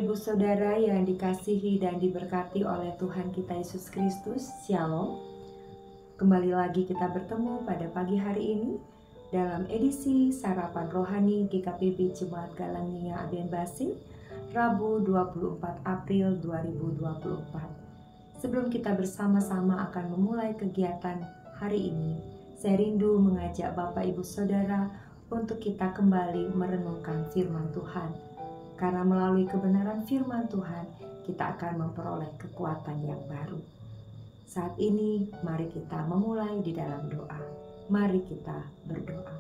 Bapak Ibu Saudara yang dikasihi dan diberkati oleh Tuhan kita Yesus Kristus, Shalom. Kembali lagi kita bertemu pada pagi hari ini dalam edisi Sarapan Rohani GKPB Jemaat Galangnia Aben Basi, Rabu 24 April 2024. Sebelum kita bersama-sama akan memulai kegiatan hari ini, saya rindu mengajak Bapak Ibu Saudara untuk kita kembali merenungkan firman Tuhan. Karena melalui kebenaran firman Tuhan, kita akan memperoleh kekuatan yang baru. Saat ini, mari kita memulai di dalam doa. Mari kita berdoa.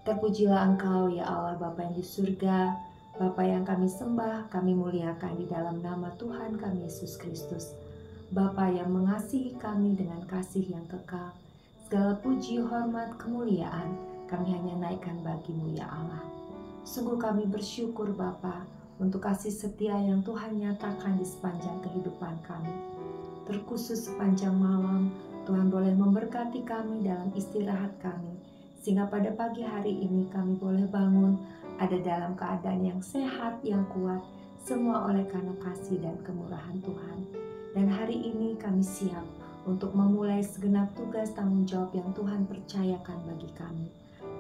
Terpujilah Engkau, ya Allah Bapa yang di surga, Bapa yang kami sembah, kami muliakan di dalam nama Tuhan kami Yesus Kristus. Bapa yang mengasihi kami dengan kasih yang kekal. Segala puji, hormat, kemuliaan, kami hanya naikkan bagi-Mu, ya Allah. Sungguh kami bersyukur Bapa untuk kasih setia yang Tuhan nyatakan di sepanjang kehidupan kami. Terkhusus sepanjang malam, Tuhan boleh memberkati kami dalam istirahat kami. Sehingga pada pagi hari ini kami boleh bangun ada dalam keadaan yang sehat, yang kuat. Semua oleh karena kasih dan kemurahan Tuhan. Dan hari ini kami siap untuk memulai segenap tugas tanggung jawab yang Tuhan percayakan bagi kami.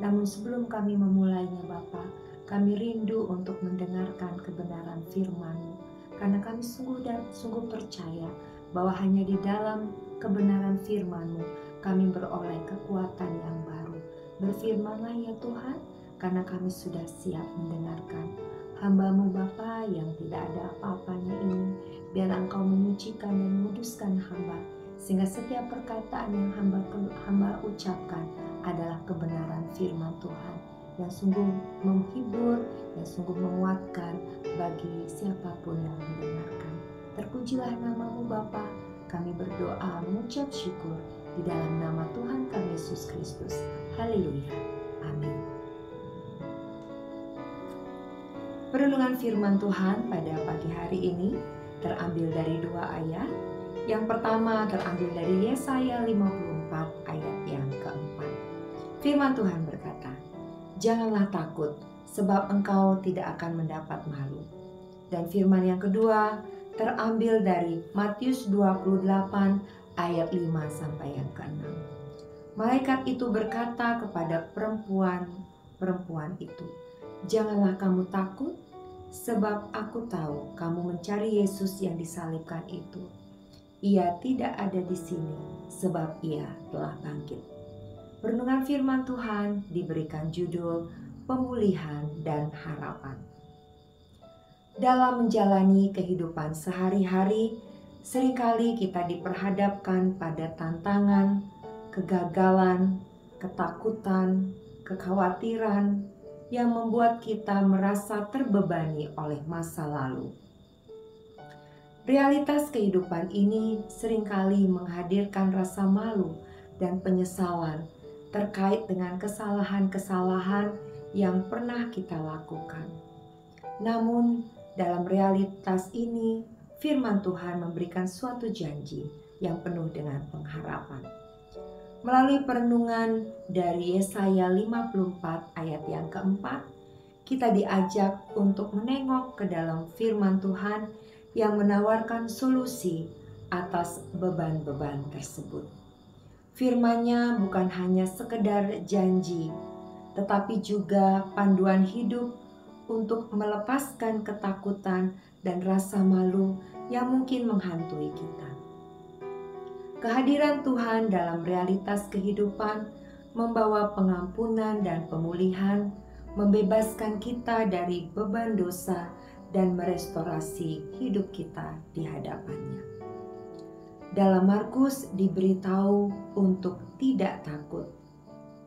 Namun sebelum kami memulainya Bapa, kami rindu untuk mendengarkan kebenaran firman-Mu, karena kami sungguh percaya bahwa hanya di dalam kebenaran firman-Mu kami beroleh kekuatan yang baru. Berfirmanlah ya Tuhan, karena kami sudah siap mendengarkan. Hamba-Mu Bapa yang tidak ada apa-apanya ini, biar Engkau menyucikan dan menguduskan hamba, sehingga setiap perkataan yang hamba ucapkan adalah kebenaran firman Tuhan yang sungguh menghibur, yang sungguh menguatkan bagi siapapun yang mendengarkan. Terpujilah nama-Mu Bapa, kami berdoa mengucap syukur di dalam nama Tuhan kami Yesus Kristus. Haleluya. Amin. Perenungan firman Tuhan pada pagi hari ini terambil dari dua ayat. Yang pertama terambil dari Yesaya 54 ayat yang keempat. Firman Tuhan berkata, "Janganlah takut, sebab engkau tidak akan mendapat malu." Dan firman yang kedua terambil dari Matius 28 ayat 5 sampai yang ke-6. Malaikat itu berkata kepada perempuan itu, "Janganlah kamu takut, sebab aku tahu kamu mencari Yesus yang disalibkan itu. Ia tidak ada di sini, sebab ia telah bangkit." Renungan firman Tuhan diberikan judul Pemulihan dan Harapan. Dalam menjalani kehidupan sehari-hari, seringkali kita diperhadapkan pada tantangan, kegagalan, ketakutan, kekhawatiran yang membuat kita merasa terbebani oleh masa lalu. Realitas kehidupan ini seringkali menghadirkan rasa malu dan penyesalan terkait dengan kesalahan-kesalahan yang pernah kita lakukan. Namun, dalam realitas ini, firman Tuhan memberikan suatu janji yang penuh dengan pengharapan. Melalui perenungan dari Yesaya 54 ayat yang keempat, kita diajak untuk menengok ke dalam firman Tuhan yang menawarkan solusi atas beban-beban tersebut. Firman-Nya bukan hanya sekedar janji, tetapi juga panduan hidup untuk melepaskan ketakutan dan rasa malu yang mungkin menghantui kita. Kehadiran Tuhan dalam realitas kehidupan membawa pengampunan dan pemulihan, membebaskan kita dari beban dosa dan merestorasi hidup kita di hadapan-Nya. Dalam Markus diberitahu untuk tidak takut.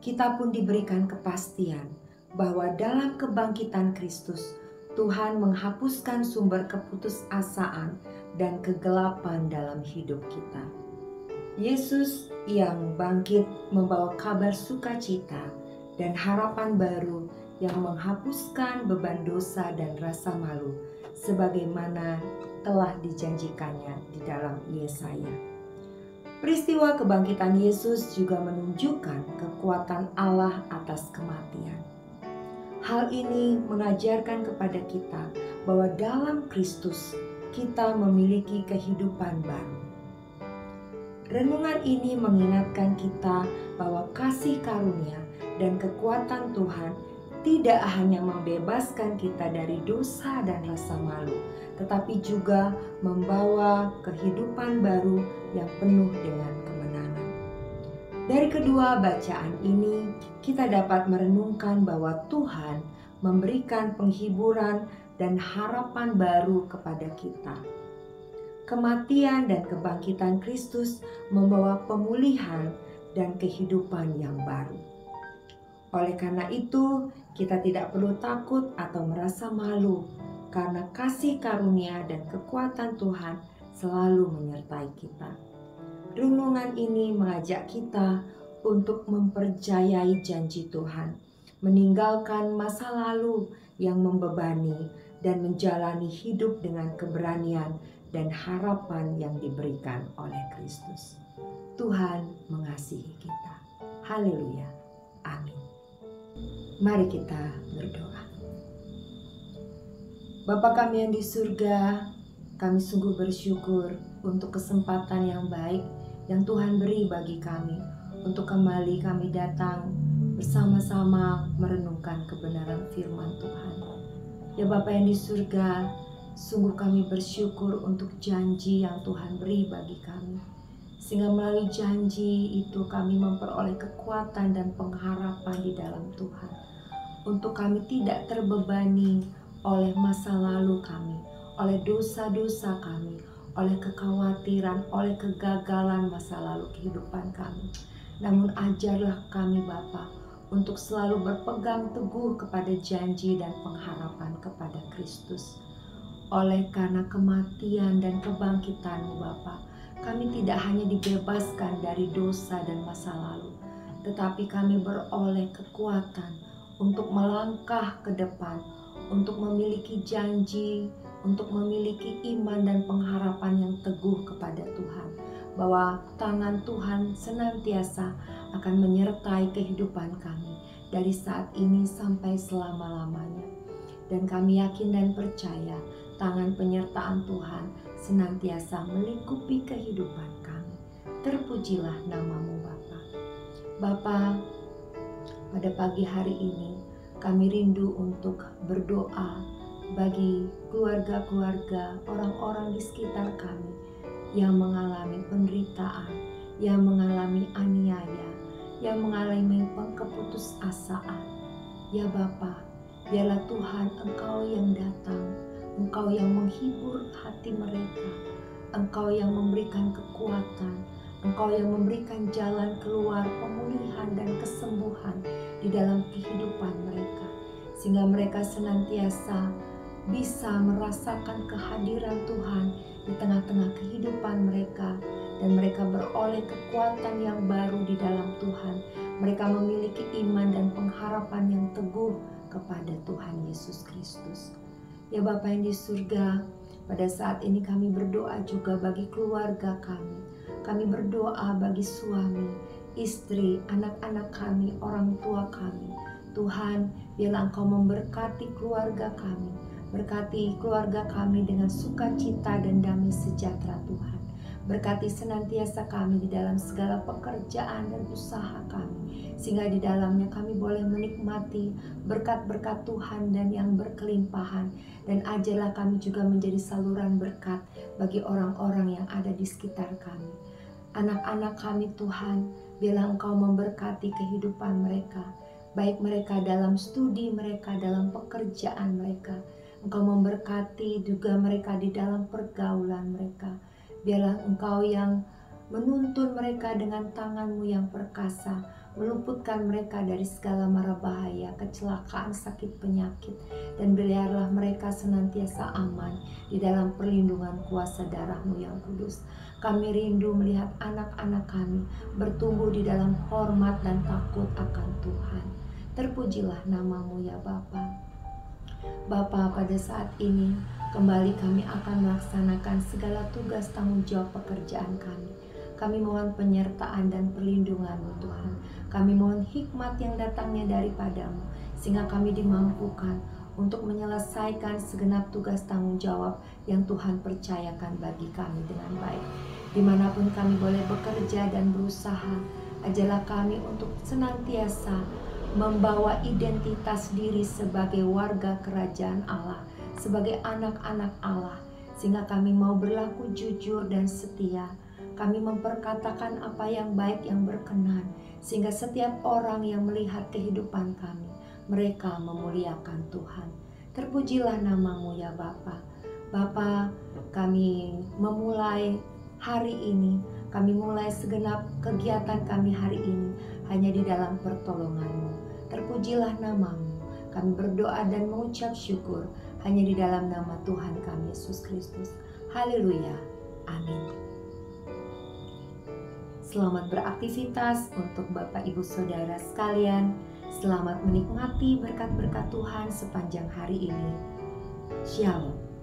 Kita pun diberikan kepastian bahwa dalam kebangkitan Kristus, Tuhan menghapuskan sumber keputusasaan dan kegelapan dalam hidup kita. Yesus yang bangkit membawa kabar sukacita dan harapan baru yang menghapuskan beban dosa dan rasa malu, sebagaimana telah dijanjikannya di dalam Yesaya. Peristiwa kebangkitan Yesus juga menunjukkan kekuatan Allah atas kematian. Hal ini mengajarkan kepada kita bahwa dalam Kristus kita memiliki kehidupan baru. Renungan ini mengingatkan kita bahwa kasih karunia dan kekuatan Tuhan tidak hanya membebaskan kita dari dosa dan rasa malu, tetapi juga membawa kehidupan baru yang penuh dengan kemenangan. Dari kedua bacaan ini, kita dapat merenungkan bahwa Tuhan memberikan penghiburan dan harapan baru kepada kita. Kematian dan kebangkitan Kristus membawa pemulihan dan kehidupan yang baru. Oleh karena itu, kita tidak perlu takut atau merasa malu, karena kasih karunia dan kekuatan Tuhan selalu menyertai kita. Renungan ini mengajak kita untuk mempercayai janji Tuhan, meninggalkan masa lalu yang membebani, dan menjalani hidup dengan keberanian dan harapan yang diberikan oleh Kristus. Tuhan mengasihi kita. Haleluya. Amin. Mari kita berdoa. Bapa kami yang di surga, kami sungguh bersyukur untuk kesempatan yang baik yang Tuhan beri bagi kami untuk kembali kami datang bersama-sama merenungkan kebenaran firman Tuhan. Ya Bapa yang di surga, sungguh kami bersyukur untuk janji yang Tuhan beri bagi kami. Sehingga melalui janji itu kami memperoleh kekuatan dan pengharapan di dalam Tuhan. Untuk kami tidak terbebani oleh masa lalu kami, oleh dosa-dosa kami, oleh kekhawatiran, oleh kegagalan masa lalu kehidupan kami. Namun ajarlah kami Bapa untuk selalu berpegang teguh kepada janji dan pengharapan kepada Kristus. Oleh karena kematian dan kebangkitan-Mu Bapa, kami tidak hanya dibebaskan dari dosa dan masa lalu, tetapi kami beroleh kekuatan untuk melangkah ke depan, untuk memiliki janji, untuk memiliki iman dan pengharapan yang teguh kepada Tuhan, bahwa tangan Tuhan senantiasa akan menyertai kehidupan kami dari saat ini sampai selama-lamanya. Dan kami yakin dan percaya tangan penyertaan Tuhan senantiasa melingkupi kehidupan kami. Terpujilah nama-Mu Bapa. Bapa, pada pagi hari ini kami rindu untuk berdoa bagi keluarga-keluarga, orang-orang di sekitar kami yang mengalami penderitaan, yang mengalami aniaya, yang mengalami keputusasaan. Ya Bapa, biarlah Tuhan Engkau yang datang, Engkau yang menghibur hati mereka, Engkau yang memberikan kekuatan, Engkau yang memberikan jalan keluar pemulihan dan kesembuhan di dalam kehidupan mereka, sehingga mereka senantiasa bisa merasakan kehadiran Tuhan di tengah-tengah kehidupan mereka, dan mereka beroleh kekuatan yang baru di dalam Tuhan. Mereka memiliki iman dan pengharapan yang teguh kepada Tuhan Yesus Kristus. Ya Bapa yang di surga, pada saat ini kami berdoa juga bagi keluarga kami. Kami berdoa bagi suami, istri, anak-anak kami, orang tua kami. Tuhan, biarlah Engkau memberkati keluarga kami. Berkati keluarga kami dengan sukacita dan damai sejahtera Tuhan. Berkati senantiasa kami di dalam segala pekerjaan dan usaha kami, sehingga di dalamnya kami boleh menikmati berkat-berkat Tuhan dan yang berkelimpahan. Dan ajarlah kami juga menjadi saluran berkat bagi orang-orang yang ada di sekitar kami. Anak-anak kami Tuhan, biarlah Engkau memberkati kehidupan mereka, baik mereka dalam studi mereka, dalam pekerjaan mereka. Engkau memberkati juga mereka di dalam pergaulan mereka. Biarlah Engkau yang menuntun mereka dengan tangan-Mu yang perkasa, meluputkan mereka dari segala mara bahaya, kecelakaan, sakit, penyakit. Dan biarlah mereka senantiasa aman di dalam perlindungan kuasa darah-Mu yang kudus. Kami rindu melihat anak-anak kami bertumbuh di dalam hormat dan takut akan Tuhan. Terpujilah nama-Mu ya Bapa. Bapa, pada saat ini kembali kami akan melaksanakan segala tugas tanggung jawab pekerjaan kami. Kami mohon penyertaan dan perlindungan-Mu Tuhan. Kami mohon hikmat yang datangnya daripada-Mu, sehingga kami dimampukan untuk menyelesaikan segenap tugas tanggung jawab yang Tuhan percayakan bagi kami dengan baik. Dimanapun kami boleh bekerja dan berusaha, ajarlah kami untuk senantiasa membawa identitas diri sebagai warga kerajaan Allah, sebagai anak-anak Allah, sehingga kami mau berlaku jujur dan setia. Kami memperkatakan apa yang baik, yang berkenan, sehingga setiap orang yang melihat kehidupan kami, mereka memuliakan Tuhan. Terpujilah namamu ya Bapa. Bapa, kami memulai hari ini, kami mulai segenap kegiatan kami hari ini hanya di dalam pertolongan-Mu. Terpujilah namamu. Kami berdoa dan mengucap syukur hanya di dalam nama Tuhan kami Yesus Kristus. Haleluya. Amin. Selamat beraktivitas untuk Bapak Ibu Saudara sekalian. Selamat menikmati berkat-berkat Tuhan sepanjang hari ini. Shalom.